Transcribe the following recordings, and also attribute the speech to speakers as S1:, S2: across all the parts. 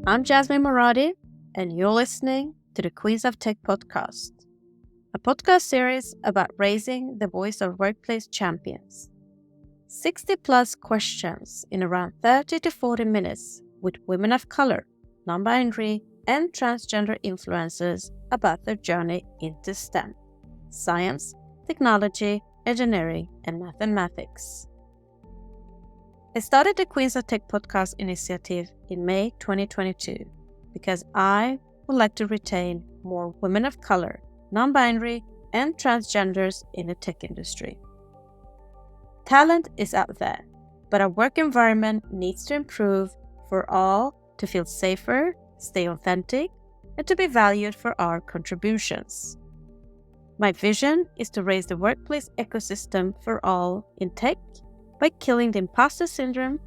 S1: I'm Jasmine Moradi, and you're listening to the Queens of Tech podcast, a podcast series about raising the voice of workplace champions. 60 plus questions in around 30 to 40 minutes with women of color, non-binary, and transgender influencers about their journey into STEM, science, technology, engineering, and mathematics. I started the Queens of Tech podcast initiative in May 2022 because I would like to retain more women of color, non-binary, and transgenders in the tech industry. Talent is out there, but our work environment needs to improve for all to feel safer, stay authentic, and to be valued for our contributions. My vision is to raise the workplace ecosystem for all in tech by killing the imposter syndrome,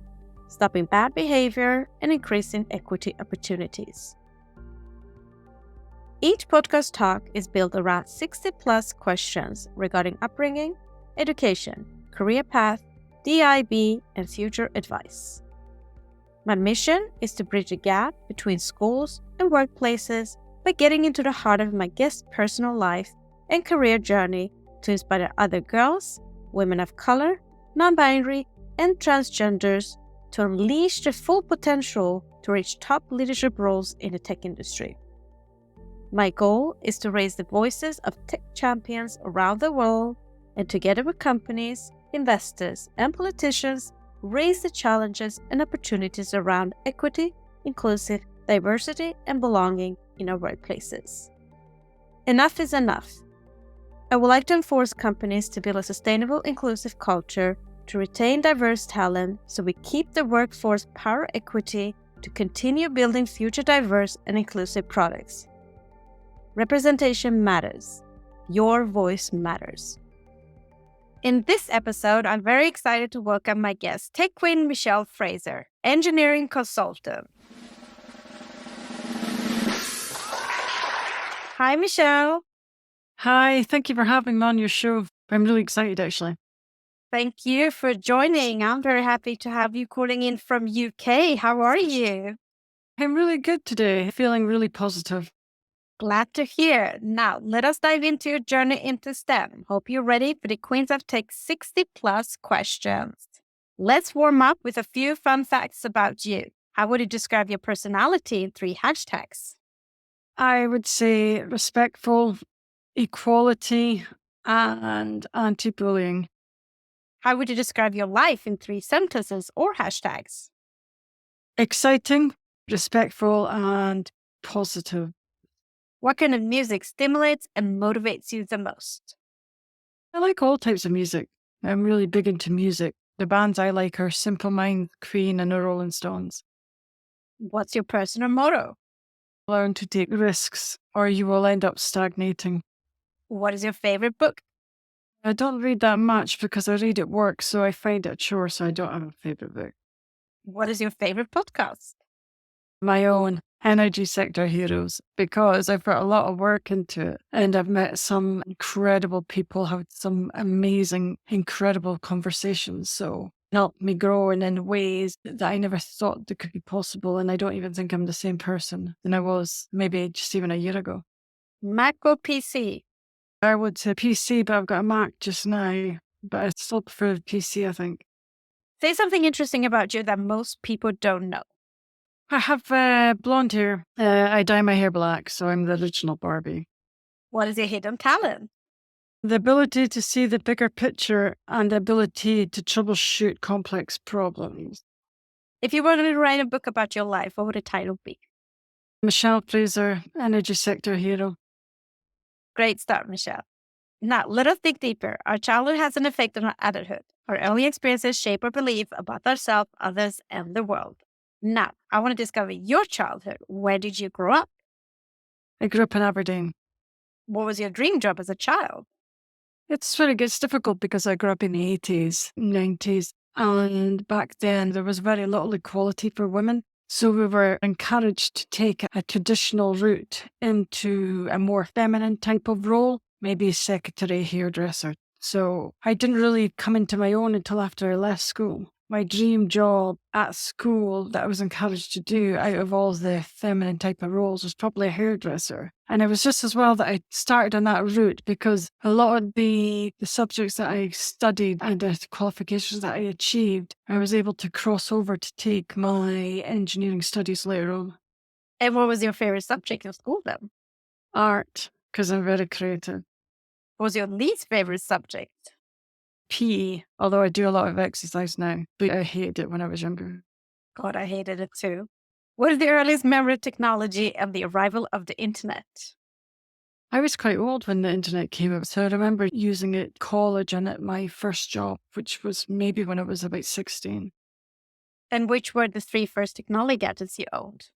S1: stopping bad behavior, and increasing equity opportunities. Each podcast talk is built around 60 plus questions regarding upbringing, education, career path, DIB, and future advice. My mission is to bridge the gap between schools and workplaces by getting into the heart of my guest's personal life and career journey to inspire other girls, women of color, non-binary, and transgenders to unleash their full potential to reach top leadership roles in the tech industry. My goal is to raise the voices of tech champions around the world and together with companies, investors, and politicians, raise the challenges and opportunities around equity, inclusive, diversity, and belonging in our workplaces. Enough is enough. I would like to enforce companies to build a sustainable, inclusive culture to retain diverse talent so we keep the workforce power equity to continue building future diverse and inclusive products. Representation matters. Your voice matters. In this episode, I'm very excited to welcome my guest, Tech Queen Michelle Fraser, engineering consultant. Hi, Michelle.
S2: Hi, thank you for having me on your show. I'm really excited, actually.
S1: Thank you for joining. I'm very happy to have you calling in from UK. How are you?
S2: I'm really good today, feeling really positive.
S1: Glad to hear. Now, let us dive into your journey into STEM. Hope you're ready for the Queens of Tech 60 plus questions. Let's warm up with a few fun facts about you. How would you describe your personality in 3 hashtags?
S2: I would say respectful, equality, and anti-bullying.
S1: How would you describe your life in 3 sentences or hashtags?
S2: Exciting, respectful, and positive.
S1: What kind of music stimulates and motivates you the most?
S2: I like all types of music. I'm really big into music. The bands I like are Simple Minds, Queen, and the Rolling Stones.
S1: What's your personal motto?
S2: Learn to take risks, or you will end up stagnating.
S1: What is your favorite book?
S2: I don't read that much because I read at work, so I find it a chore, so I don't have a favorite book.
S1: What is your favorite podcast?
S2: My own energy sector heroes, because I've put a lot of work into it and I've met some incredible people, had some amazing, incredible conversations. So it helped me grow in ways that I never thought that could be possible. And I don't even think I'm the same person than I was maybe just even a year ago.
S1: Mac or PC?
S2: I would say PC, but I've got a Mac just now. But I still prefer PC, I think.
S1: Say something interesting about you that most people don't know.
S2: I have blonde hair. I dye my hair black, so I'm the original Barbie.
S1: What is your hidden talent?
S2: The ability to see the bigger picture and the ability to troubleshoot complex problems.
S1: If you wanted to write a book about your life, what would the title be?
S2: Michelle Fraser, energy sector hero.
S1: Great start, Michelle. Now, let us dig deeper. Our childhood has an effect on our adulthood. Our early experiences shape our belief about ourselves, others, and the world. Now, I want to discover your childhood. Where did you grow up?
S2: I grew up in Aberdeen.
S1: What was your dream job as a child?
S2: It gets difficult because I grew up in the 80s, 90s, and back then there was very little equality for women. So we were encouraged to take a traditional route into a more feminine type of role, maybe secretary, hairdresser. So I didn't really come into my own until after I left school. my dream job at school that I was encouraged to do out of all the feminine type of roles was probably a hairdresser. And it was just as well that I started on that route because a lot of the subjects that I studied and the qualifications that I achieved, I was able to cross over to take my engineering studies later on.
S1: And what was your favorite subject in school then?
S2: Art, because I'm very creative.
S1: What was your least favorite subject?
S2: PE, although I do a lot of exercise now, but I hated it when I was younger.
S1: God, I hated it too. What is the earliest memory of technology of the arrival of the internet?
S2: I was quite old when the internet came out, so I remember using it at college and at my first job, which was maybe when I was about 16.
S1: And which were the three first technology gadgets you owned?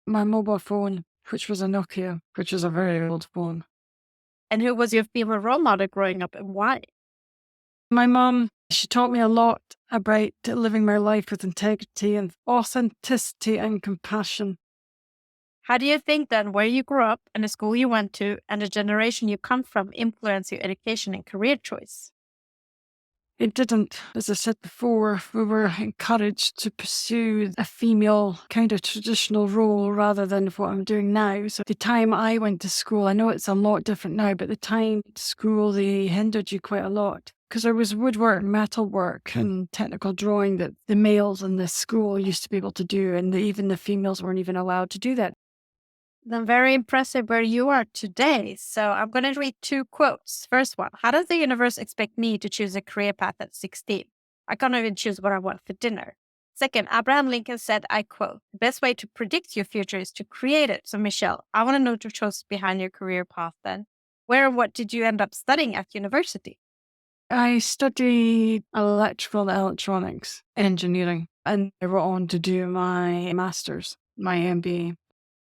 S2: My mobile phone, which was a Nokia, which was a very old phone.
S1: And who was your female role model growing up and why?
S2: My mum, she taught me a lot about living my life with integrity and authenticity and compassion.
S1: How do you think then where you grew up and the school you went to and the generation you come from influence your education and career choice?
S2: It didn't. As I said before, we were encouraged to pursue a female kind of traditional role rather than what I'm doing now. So the time I went to school, I know it's a lot different now, but the time at school, they hindered you quite a lot. Because there was woodwork, metalwork, and technical drawing that the males in the school used to be able to do, and even the females weren't even allowed to do that.
S1: Then very impressive where you are today. So I'm going to read two quotes. First one, how does the universe expect me to choose a career path at 16? I can't even choose what I want for dinner. Second, Abraham Lincoln said, I quote, the best way to predict your future is to create it. So Michelle, I want to know the choice behind your career path then. Where and what did you end up studying at university?
S2: I studied electrical and electronics engineering, and I went on to do my master's, my MBA.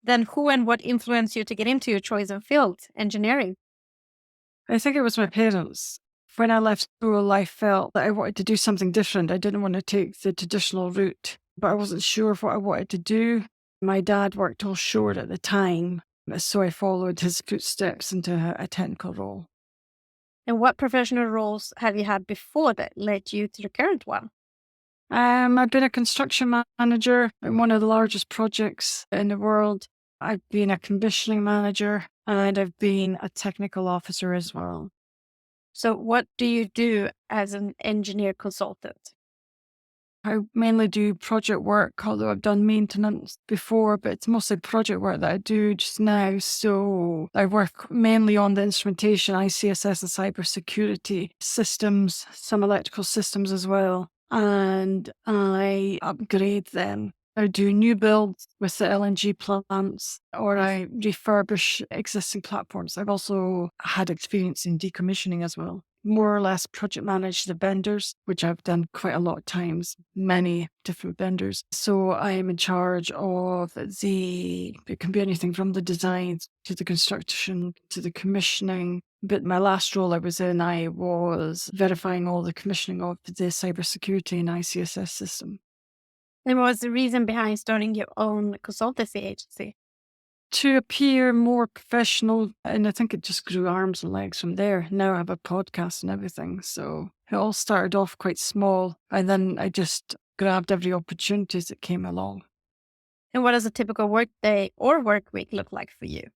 S1: Then who and what influenced you to get into your choice of field, engineering?
S2: I think it was my parents. When I left school, I felt that I wanted to do something different. I didn't want to take the traditional route, but I wasn't sure of what I wanted to do. My dad worked offshore at the time, so I followed his footsteps into a technical role.
S1: And what professional roles have you had before that led you to the current one?
S2: I've been a construction manager in one of the largest projects in the world. I've been a commissioning manager, and I've been a technical officer as well.
S1: So what do you do as an engineer consultant?
S2: I mainly do project work, although I've done maintenance before, but it's mostly project work that I do just now. So I work mainly on the instrumentation, ICSS and cybersecurity systems, some electrical systems as well. And I upgrade them. I do new builds with the LNG plants, or I refurbish existing platforms. I've also had experience in decommissioning as well. More or less project manage the vendors, which I've done quite a lot of times, many different vendors. So I am in charge of it can be anything from the design to the construction to the commissioning. But my last role I was in, I was verifying all the commissioning of the cybersecurity and ICSS system.
S1: And what was the reason behind starting your own consultancy agency?
S2: To appear more professional, and I think it just grew arms and legs from there. Now I have a podcast and everything, so it all started off quite small, and then I just grabbed every opportunity as it came along.
S1: And what does a typical work day or work week look like for you?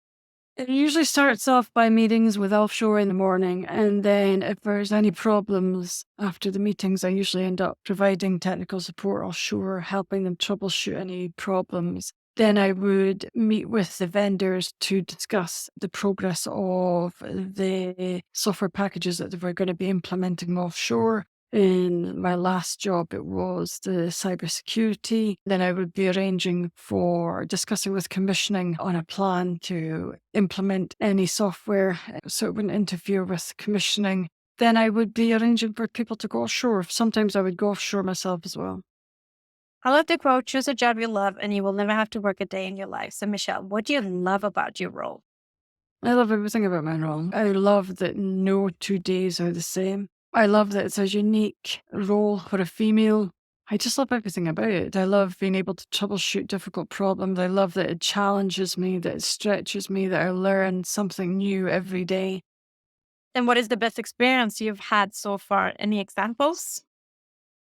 S2: It usually starts off by meetings with offshore in the morning, and then if there's any problems after the meetings, I usually end up providing technical support offshore, helping them troubleshoot any problems. Then I would meet with the vendors to discuss the progress of the software packages that we're going to be implementing offshore. In my last job, it was the cybersecurity. Then I would be arranging for discussing with commissioning on a plan to implement any software so it wouldn't interfere with commissioning. Then I would be arranging for people to go offshore. Sometimes I would go offshore myself as well.
S1: I love the quote, choose a job you love and you will never have to work a day in your life. So Michelle, what do you love about your role?
S2: I love everything about my role. I love that no 2 days are the same. I love that it's a unique role for a female. I just love everything about it. I love being able to troubleshoot difficult problems. I love that it challenges me, that it stretches me, that I learn something new every day.
S1: And what is the best experience you've had so far? Any examples?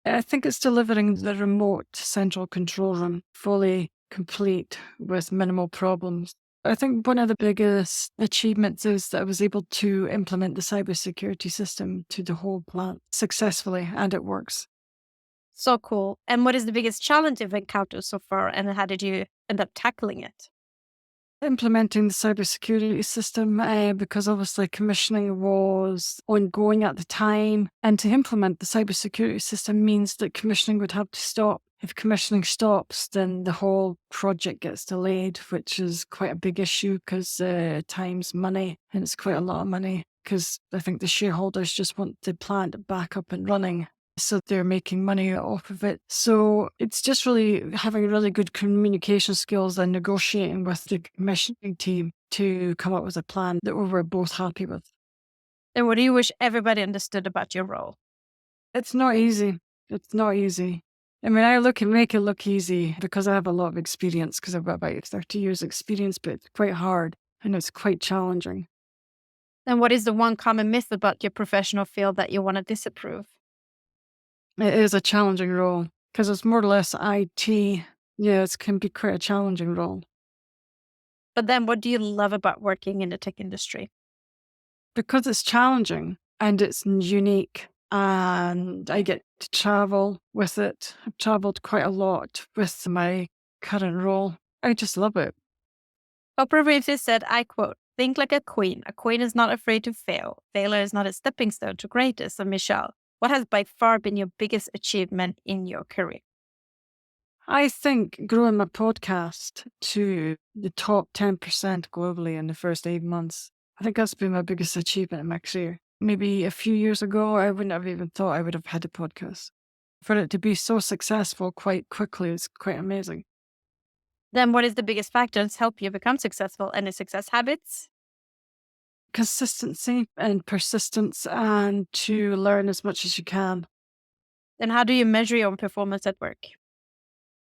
S2: I think it's delivering the remote central control room fully complete with minimal problems. I think one of the biggest achievements is that I was able to implement the cybersecurity system to the whole plant successfully, and it works.
S1: So cool. And what is the biggest challenge you've encountered so far, and how did you end up tackling it?
S2: Implementing the cybersecurity system, because obviously commissioning was ongoing at the time. And to implement the cybersecurity system means that commissioning would have to stop. If commissioning stops, then the whole project gets delayed, which is quite a big issue because time's money, and it's quite a lot of money because I think the shareholders just want the plant back up and running. So they're making money off of it. So it's just really having really good communication skills and negotiating with the commissioning team to come up with a plan that we were both happy with.
S1: And what do you wish everybody understood about your role?
S2: It's not easy. It's not easy. I mean, make it look easy because I have a lot of experience because I've got about 30 years experience, but it's quite hard and it's quite challenging.
S1: And what is the one common myth about your professional field that you want to disapprove?
S2: It is a challenging role because it's more or less IT. Yeah, it can be quite a challenging role.
S1: But then what do you love about working in the tech industry?
S2: Because it's challenging and it's unique and I get to travel with it. I've traveled quite a lot with my current role. I just love it.
S1: Oprah Winfrey said, I quote, think like a queen. A queen is not afraid to fail. Failure is not a stepping stone to greatness. And Michelle, what has by far been your biggest achievement in your career?
S2: I think growing my podcast to the top 10% globally in the first 8 months, I think that's been my biggest achievement in my career. Maybe a few years ago, I wouldn't have even thought I would have had a podcast. For it to be so successful quite quickly is quite amazing.
S1: Then what is the biggest factor that's helped you become successful? Any success habits?
S2: Consistency and persistence and to learn as much as you can.
S1: Then how do you measure your own performance at work?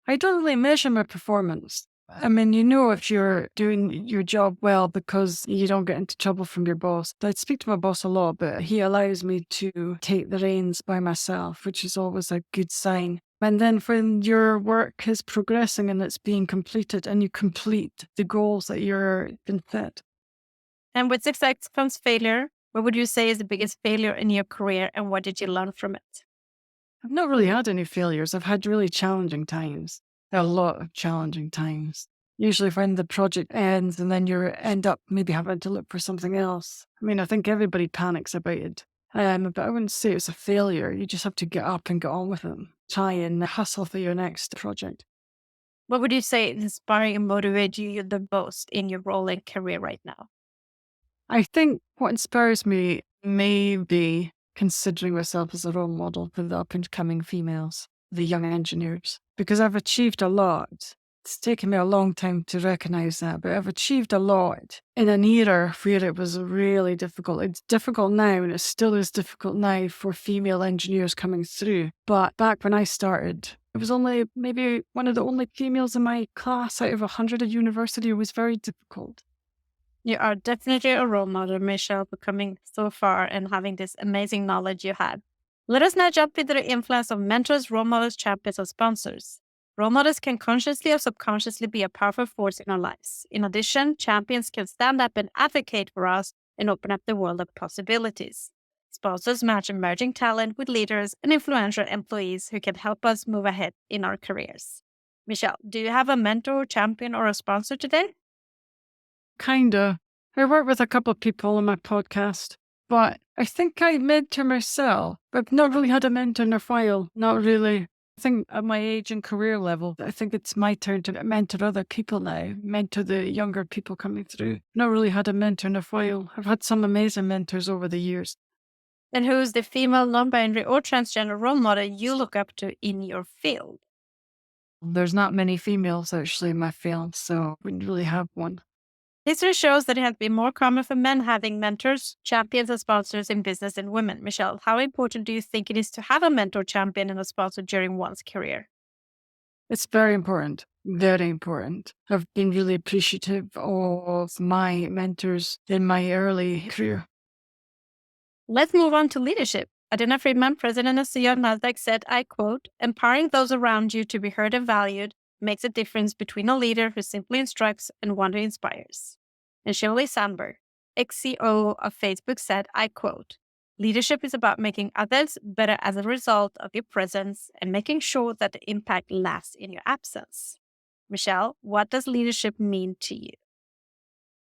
S2: I don't really measure my performance. I mean, you know, if you're doing your job well because you don't get into trouble from your boss. I speak to my boss a lot, but he allows me to take the reins by myself, which is always a good sign. And then when your work is progressing and it's being completed and you complete the goals that you're been set.
S1: And with success comes failure. What would you say is the biggest failure in your career, and what did you learn from it?
S2: I've not really had any failures. I've had really challenging times, a lot of challenging times. Usually when the project ends and then you end up maybe having to look for something else. I mean, I think everybody panics about it. But I wouldn't say it's a failure. You just have to get up and get on with it. Try and hustle for your next project.
S1: What would you say inspired and motivated you the most in your role and career right now?
S2: I think what inspires me may be considering myself as a role model for the up and coming females, the young engineers, because I've achieved a lot. It's taken me a long time to recognize that, but I've achieved a lot in an era where it was really difficult. It's difficult now, and it still is difficult now for female engineers coming through. But back when I started, it was only maybe one of the only females in my class out of 100 at university. It was very difficult.
S1: You are definitely a role model, Michelle, for coming so far and having this amazing knowledge you had. Let us now jump into the influence of mentors, role models, champions, or sponsors. Role models can consciously or subconsciously be a powerful force in our lives. In addition, champions can stand up and advocate for us and open up the world of possibilities. Sponsors match emerging talent with leaders and influential employees who can help us move ahead in our careers. Michelle, do you have a mentor, champion, or a sponsor today?
S2: Kinda. I work with a couple of people on my podcast, but I think I mentor myself. I've not really had a mentor in a while. Not really. I think at my age and career level, I think it's my turn to mentor other people now, mentor the younger people coming through. Not really had a mentor in a while. I've had some amazing mentors over the years.
S1: And who's the female, non-binary, or transgender role model you look up to in your field?
S2: There's not many females actually in my field, so we didn't really have one.
S1: History shows that it has been more common for men having mentors, champions, and sponsors in business than women. Michelle, how important do you think it is to have a mentor, champion, and a sponsor during one's career?
S2: It's very important. Very important. I've been really appreciative of my mentors in my early career.
S1: Let's move on to leadership. Adina Friedman, president and CEO of Novatek, said, I quote, empowering those around you to be heard and valued makes a difference between a leader who simply instructs and one who inspires. And Shirley Sandberg, ex-CEO of Facebook, said, I quote, leadership is about making others better as a result of your presence and making sure that the impact lasts in your absence. Michelle, what does leadership mean to you?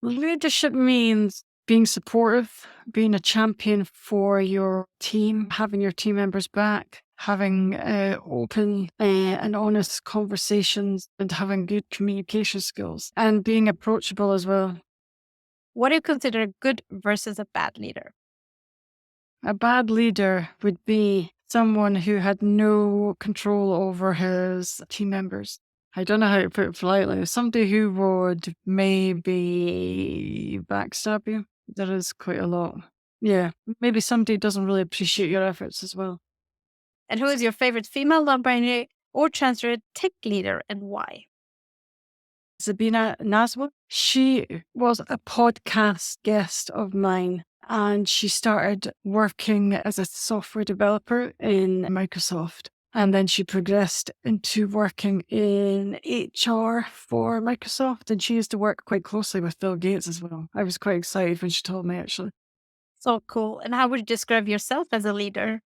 S2: Leadership means being supportive, being a champion for your team, having your team members back, having open and honest conversations, and having good communication skills, and being approachable as well.
S1: What do you consider a good versus a bad leader?
S2: A bad leader would be someone who had no control over his team members. I don't know how to put it politely. Somebody who would maybe backstab you. There is quite a lot. Yeah, maybe somebody doesn't really appreciate your efforts as well.
S1: And who is your favorite female non-binary or transgender tech leader and why?
S2: Sabina Naswa. She was a podcast guest of mine, and she started working as a software developer in Microsoft. And then she progressed into working in HR for Microsoft, and she used to work quite closely with Bill Gates as well. I was quite excited when she told me, actually.
S1: So cool. And how would you describe yourself as a leader?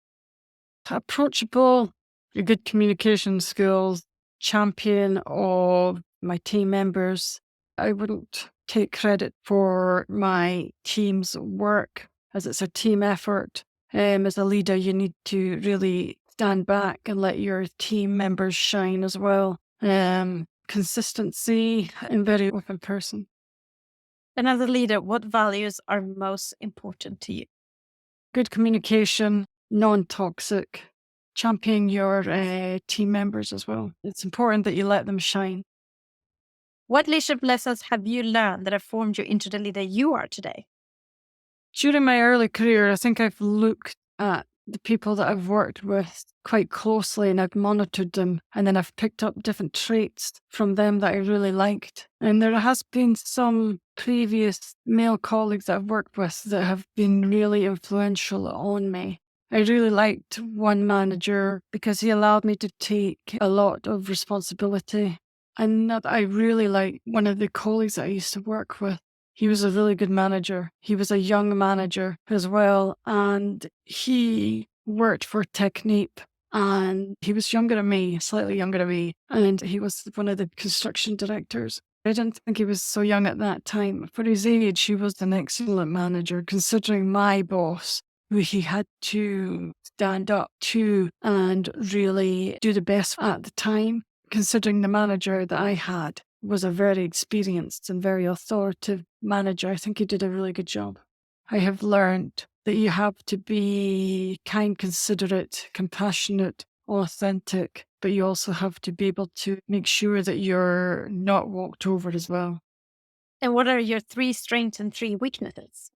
S2: Approachable, good communication skills, champion of my team members. I wouldn't take credit for my team's work as it's a team effort. As a leader, you need to really stand back and let your team members shine as well. Consistency and very open person.
S1: And as a leader, what values are most important to you?
S2: Good communication, non-toxic, championing your team members as well. It's important that you let them shine.
S1: What leadership lessons have you learned that have formed you into the leader you are today?
S2: During my early career, I think I've looked at the people that I've worked with quite closely and I've monitored them, and then I've picked up different traits from them that I really liked. And there has been some previous male colleagues that I've worked with that have been really influential on me. I really liked one manager because he allowed me to take a lot of responsibility. And that I really liked one of the colleagues that I used to work with. He was a really good manager. He was a young manager as well. And he worked for Technique. And he was younger than me, slightly younger than me. And he was one of the construction directors. I didn't think he was so young at that time. For his age, he was an excellent manager, considering my boss, who he had to stand up to and really do the best at the time. Considering the manager that I had was a very experienced and very authoritative manager, I think he did a really good job. I have learned that you have to be kind, considerate, compassionate, authentic, but you also have to be able to make sure that you're not walked over as well.
S1: And what are your 3 strengths and 3 weaknesses?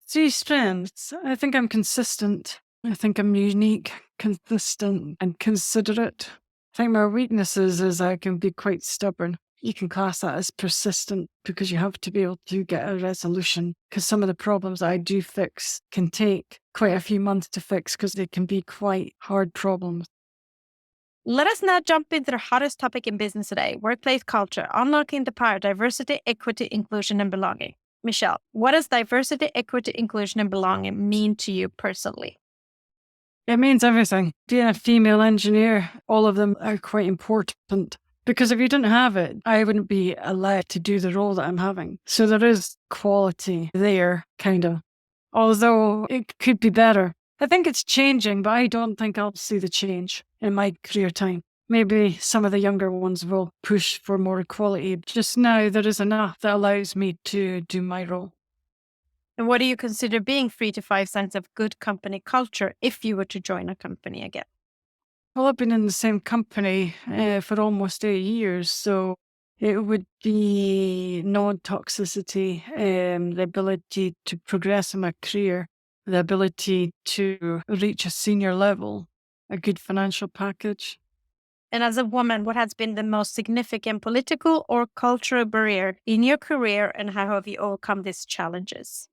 S2: 3 strengths. I think I'm consistent. I think I'm unique, consistent, and considerate. I think my weaknesses is I can be quite stubborn. You can class that as persistent because you have to be able to get a resolution, because some of the problems I do fix can take quite a few months to fix because they can be quite hard problems.
S1: Let us now jump into the hottest topic in business today, workplace culture, unlocking the power of diversity, equity, inclusion, and belonging. Michelle, what does diversity, equity, inclusion, and belonging mean to you personally?
S2: It means everything. Being a female engineer, all of them are quite important. Because if you didn't have it, I wouldn't be allowed to do the role that I'm having. So there is quality there, kind of. Although it could be better. I think it's changing, but I don't think I'll see the change in my career time. Maybe some of the younger ones will push for more equality. Just now, there is enough that allows me to do my role.
S1: And what do you consider being 3 to 5 signs of good company culture if you were to join a company again?
S2: Well, I've been in the same company for almost 8 years, so it would be non-toxicity, the ability to progress in my career, the ability to reach a senior level, a good financial package.
S1: And as a woman, what has been the most significant political or cultural barrier in your career, and how have you overcome these challenges?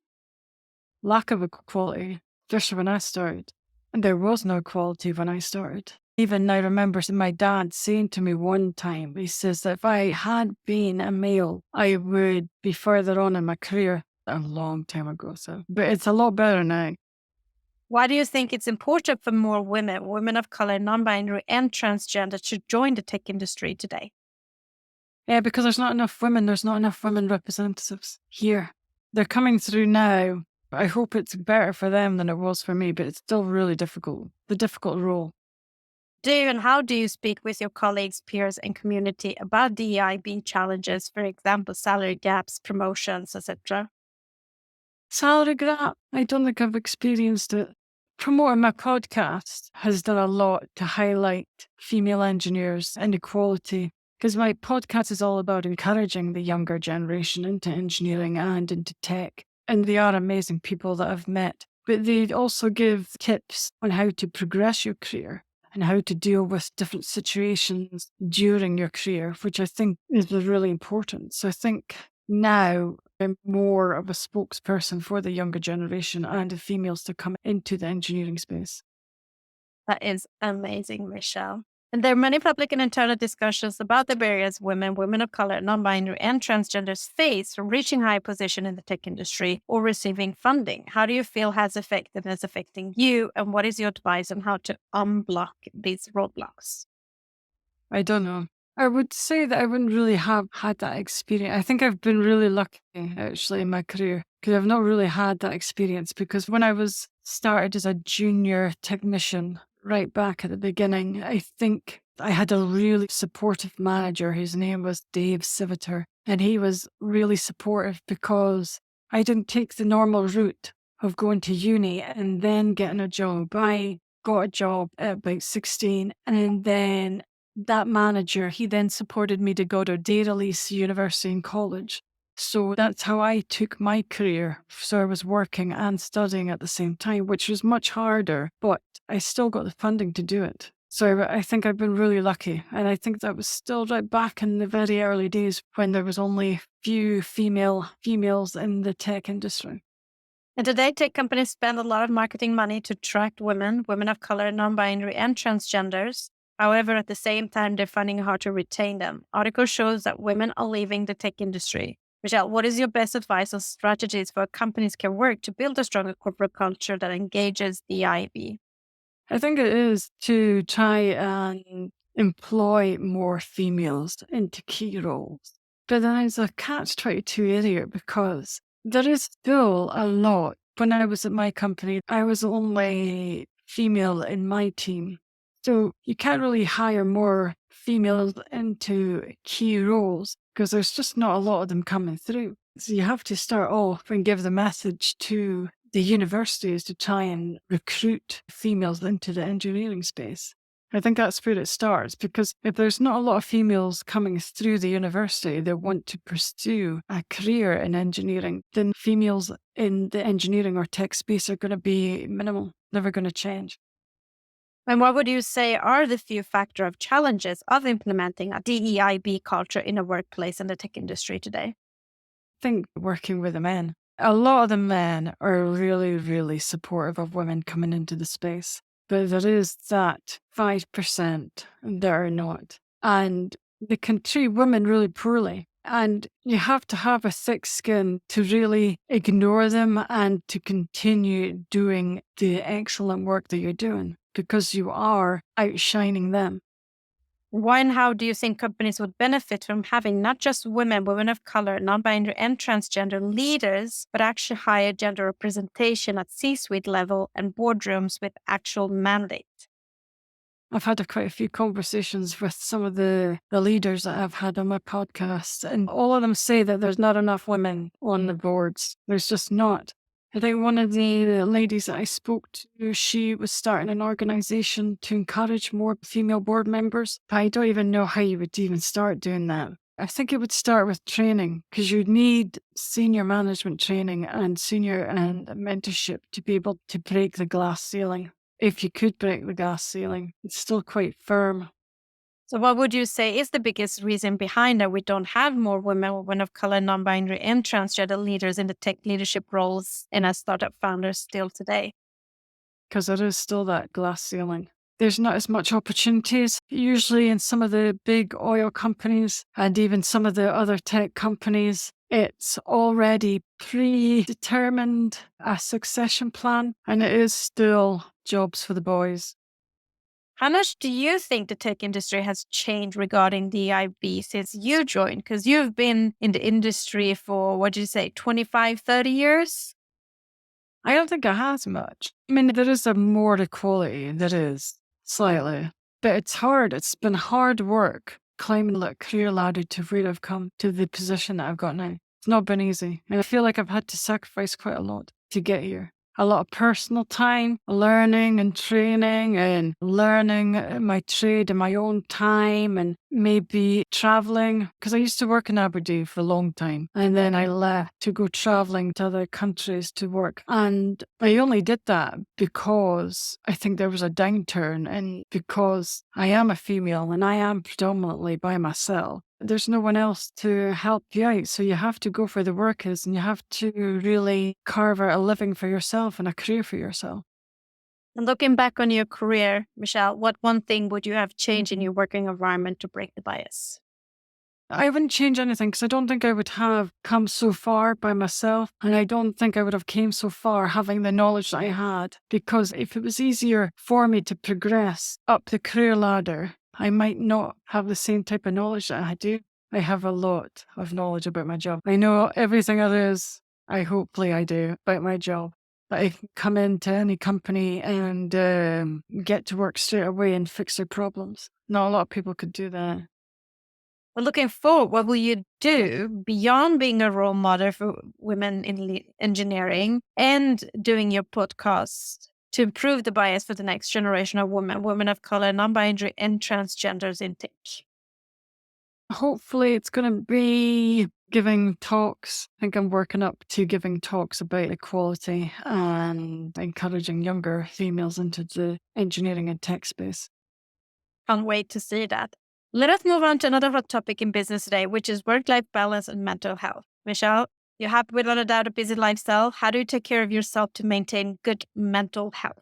S2: Lack of equality, especially when I started. There was no equality when I started. Even I remember my dad saying to me one time, he says that if I had been a male, I would be further on in my career a long time ago. But it's a lot better now.
S1: Why do you think it's important for more women, women of color, non-binary, and transgender to join the tech industry today?
S2: Yeah, because there's not enough women. There's not enough women representatives here. They're coming through now. I hope it's better for them than it was for me, but it's still really difficult. The difficult role.
S1: Do you and how do you speak with your colleagues, peers, and community about DEIB challenges, for example, salary gaps, promotions, etc.?
S2: Salary gap, I don't think I've experienced it. Promoting my podcast has done a lot to highlight female engineers and equality, because my podcast is all about encouraging the younger generation into engineering and into tech. And they are amazing people that I've met. But they also give tips on how to progress your career and how to deal with different situations during your career, which I think is really important. So I think now I'm more of a spokesperson for the younger generation and the females to come into the engineering space.
S1: That is amazing, Michelle. And there are many public and internal discussions about the barriers women, women of color, non-binary, and transgenders face from reaching high position in the tech industry or receiving funding. How do you feel has affected and is affecting you? And what is your advice on how to unblock these roadblocks?
S2: I don't know. I would say that I wouldn't really have had that experience. I think I've been really lucky actually in my career because I've not really had that experience because when I was started as a junior technician right back at the beginning, I think I had a really supportive manager whose name was Dave Civiter, and he was really supportive because I didn't take the normal route of going to uni and then getting a job. I got a job at about 16 and then that manager, he then supported me to go to Dairylea University in college. So that's how I took my career. So I was working and studying at the same time, which was much harder, but I still got the funding to do it. So I think I've been really lucky. And I think that was still right back in the very early days when there was only few females in the tech industry.
S1: And today, tech companies spend a lot of marketing money to attract women, women of color, non-binary, and transgenders. However, at the same time, they're finding it hard to retain them. Article shows that women are leaving the tech industry. Michelle, what is your best advice on strategies for companies can work to build a stronger corporate culture that engages the IB?
S2: I think it is to try and employ more females into key roles. But then there's a catch-22 area because there is still a lot. When I was at my company, I was the only female in my team. So you can't really hire more females into key roles because there's just not a lot of them coming through. So you have to start off and give the message to the universities to try and recruit females into the engineering space. I think that's where it starts because if there's not a lot of females coming through the university that want to pursue a career in engineering, then females in the engineering or tech space are going to be minimal, never going to change.
S1: And what would you say are the few factor of challenges of implementing a DEIB culture in a workplace in the tech industry today?
S2: I think working with the men. A lot of the men are really, really supportive of women coming into the space. But there is that 5% that are not. And they can treat women really poorly. And you have to have a thick skin to really ignore them and to continue doing the excellent work that you're doing because you are outshining them.
S1: Why and how do you think companies would benefit from having not just women, women of color, non-binary, and transgender leaders, but actually higher gender representation at C-suite level and boardrooms with actual mandate?
S2: I've had quite a few conversations with some of the leaders that I've had on my podcast, and all of them say that there's not enough women on the boards. There's just not. I think one of the ladies that I spoke to, she was starting an organization to encourage more female board members. But I don't even know how you would even start doing that. I think it would start with training because you need senior management training and senior and mentorship to be able to break the glass ceiling. If you could break the glass ceiling, it's still quite firm.
S1: So what would you say is the biggest reason behind that we don't have more women of color, non-binary, and transgender leaders in the tech leadership roles and as startup founders still today?
S2: because there is still that glass ceiling. There's not as much opportunities, usually in some of the big oil companies and even some of the other tech companies. It's already predetermined a succession plan, and it is still jobs for the boys.
S1: How much do you think the tech industry has changed regarding DIB since you joined? Because you've been in the industry for, what did you say, 25, 30 years?
S2: I don't think it has much. I mean, there is a more equality, there is, slightly. But it's hard. It's been hard work climbing the career ladder to where I've come to the position that I've got now. It's not been easy. And I feel like I've had to sacrifice quite a lot to get here. A lot of personal time, learning and training and learning my trade in my own time and maybe traveling. Because I used to work in Aberdeen for a long time and then I left to go traveling to other countries to work. And I only did that because I think there was a downturn and because I am a female and I am predominantly by myself. There's no one else to help you out. So you have to go for the work is and you have to really carve out a living for yourself and a career for yourself.
S1: And looking back on your career, Michelle, what one thing would you have changed in your working environment to break the bias?
S2: I wouldn't change anything because I don't think I would have come so far by myself. And I don't think I would have came so far having the knowledge that I had. Because if it was easier for me to progress up the career ladder, I might not have the same type of knowledge that I do. I have a lot of knowledge about my job. I know everything there is, hopefully I do, about my job. But I can come into any company and get to work straight away and fix their problems. Not a lot of people could do that.
S1: Well, looking forward, what will you do beyond being a role model for women in engineering and doing your podcast to improve the bias for the next generation of women, women of color, non-binary, and transgenders in tech?
S2: Hopefully, it's going to be giving talks. I think I'm working up to giving talks about equality and encouraging younger females into the engineering and tech space.
S1: Can't wait to see that. Let us move on to another hot topic in business today, which is work-life balance and mental health. Michelle, you have without a doubt a busy lifestyle. How do you take care of yourself to maintain good mental health?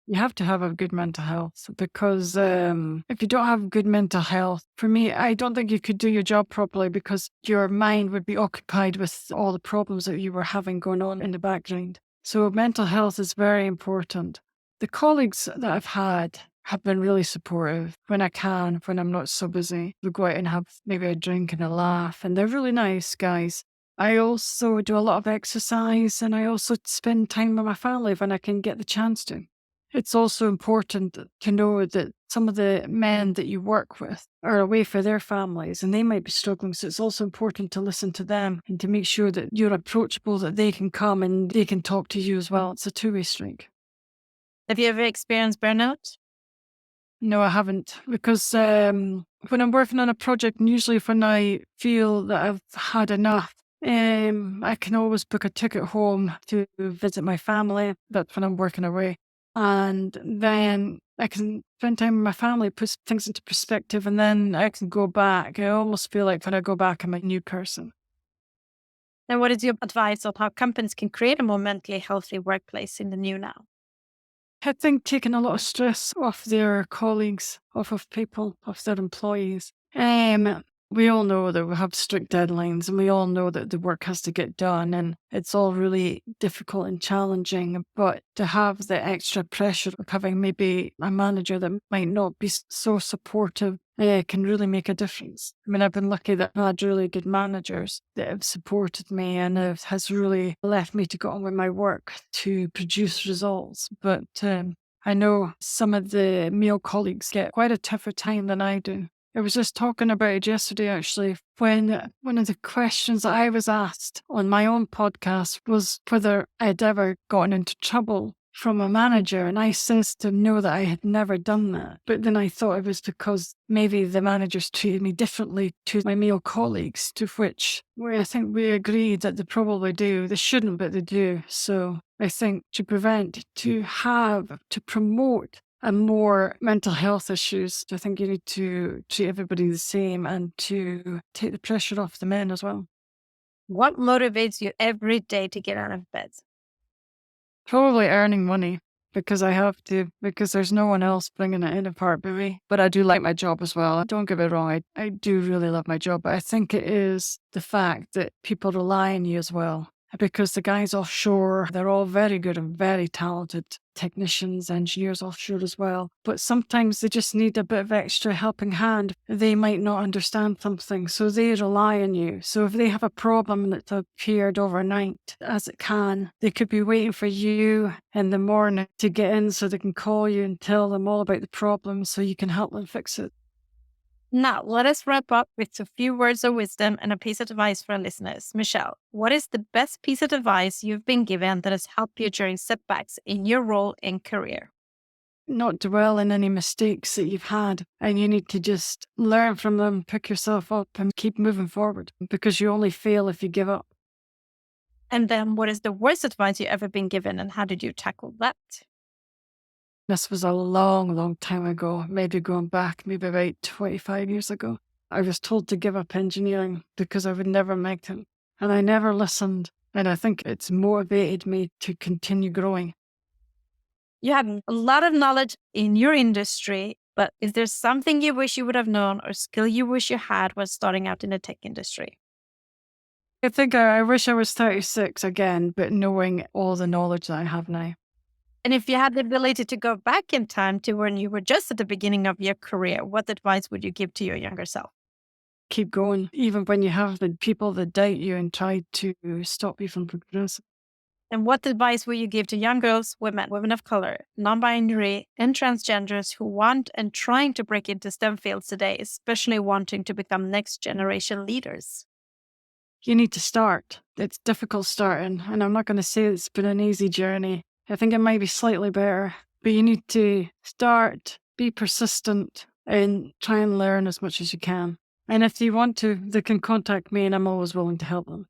S2: You have to have a good mental health because if you don't have good mental health, for me, I don't think you could do your job properly because your mind would be occupied with all the problems that you were having going on in the background. So mental health is very important. The colleagues that I've had have been really supportive when I can, when I'm not so busy. We go out and have maybe a drink and a laugh, and they're really nice guys. I also do a lot of exercise and I also spend time with my family when I can get the chance to. It's also important to know that some of the men that you work with are away for their families and they might be struggling. So it's also important to listen to them and to make sure that you're approachable, that they can come and they can talk to you as well. It's a two-way street.
S1: Have you ever experienced burnout?
S2: No, I haven't. Because when I'm working on a project, and usually when I feel that I've had enough, I can always book a ticket home to visit my family. That's when I'm working away. And then I can spend time with my family, put things into perspective, and then I can go back. I almost feel like when I go back, I'm a new person.
S1: And what is your advice on how companies can create a more mentally healthy workplace in the new now?
S2: I think taking a lot of stress off their colleagues, off of people, off their employees. We all know that we have strict deadlines and we all know that the work has to get done and it's all really difficult and challenging. But to have the extra pressure of having maybe a manager that might not be so supportive can really make a difference. I mean, I've been lucky that I've had really good managers that have supported me and it has really left me to go on with my work to produce results. But I know some of the male colleagues get quite a tougher time than I do. I was just talking about it yesterday, actually, when one of the questions that I was asked on my own podcast was whether I'd ever gotten into trouble from a manager. And I says to him, no, that I had never done that. But then I thought it was because maybe the managers treated me differently to my male colleagues, to which I think we agreed that they probably do. They shouldn't, but they do. So I think to prevent, to promote and more mental health issues, I think you need to treat everybody the same and to take the pressure off the men as well.
S1: What motivates you every day to get out of bed?
S2: Probably earning money. because I have to, because there's no one else bringing it in apart but me. But I do like my job as well. Don't get me wrong, I do really love my job, but I think it is the fact that people rely on you as well. Because the guys offshore, they're all very good and very talented technicians, engineers offshore as well. But sometimes they just need a bit of extra helping hand. They might not understand something, so they rely on you. So if they have a problem that's appeared overnight, as it can, they could be waiting for you in the morning to get in so they can call you and tell them all about the problem so you can help them fix it.
S1: Now, let us wrap up with a few words of wisdom and a piece of advice for our listeners. Michelle, what is the best piece of advice you've been given that has helped you during setbacks in your role and career?
S2: Not dwell in any mistakes that you've had, and you need to just learn from them, pick yourself up and keep moving forward, because you only fail if you give up.
S1: And then what is the worst advice you've ever been given and how did you tackle that?
S2: This was a long, long time ago, maybe going back, maybe about 25 years ago. I was told to give up engineering because I would never make it. And I never listened. And I think it's motivated me to continue growing.
S1: You have a lot of knowledge in your industry, but is there something you wish you would have known or skill you wish you had when starting out in the tech industry?
S2: I think I wish I was 36 again, but knowing all the knowledge that I have now.
S1: And if you had the ability to go back in time to when you were just at the beginning of your career, what advice would you give to your younger self?
S2: Keep going, even when you have the people that doubt you and try to stop you from progressing.
S1: And what advice would you give to young girls, women of color, non-binary, and transgenders who want and trying to break into STEM fields today, especially wanting to become next generation leaders?
S2: You need to start. It's difficult starting, and I'm not going to say it's been an easy journey. I think it might be slightly better, but you need to start, be persistent, and try and learn as much as you can. And if you want to, they can contact me and I'm always willing to help them.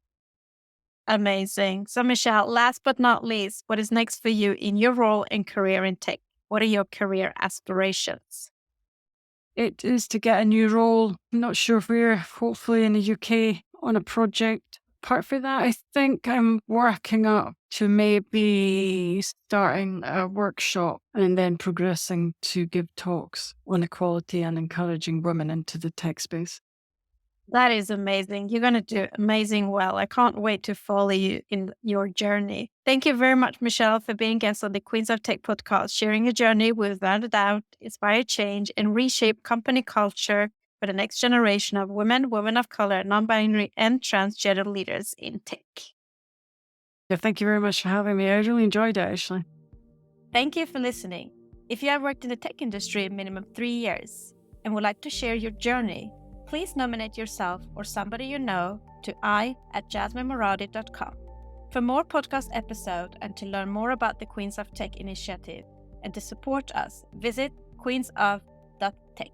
S1: Amazing. So, Michelle, last but not least, what is next for you in your role and career in tech? What are your career aspirations?
S2: It is to get a new role. I'm not sure where, hopefully in the UK on a project. Apart from that, I think I'm working up to maybe starting a workshop and then progressing to give talks on equality and encouraging women into the tech space.
S1: That is amazing. You're going to do amazing well. I can't wait to follow you in your journey. Thank you very much, Michelle, for being guest on the Queens of Tech podcast, sharing a journey without a doubt, inspire change, and reshape company culture for the next generation of women, women of color, non-binary, and transgender leaders in tech.
S2: Yeah, thank you very much for having me. I really enjoyed it, actually.
S1: Thank you for listening. If you have worked in the tech industry a minimum 3 years and would like to share your journey, please nominate yourself or somebody you know to i@jasminemoradi.com. For more podcast episodes and to learn more about the Queens of Tech initiative and to support us, visit queensof.tech.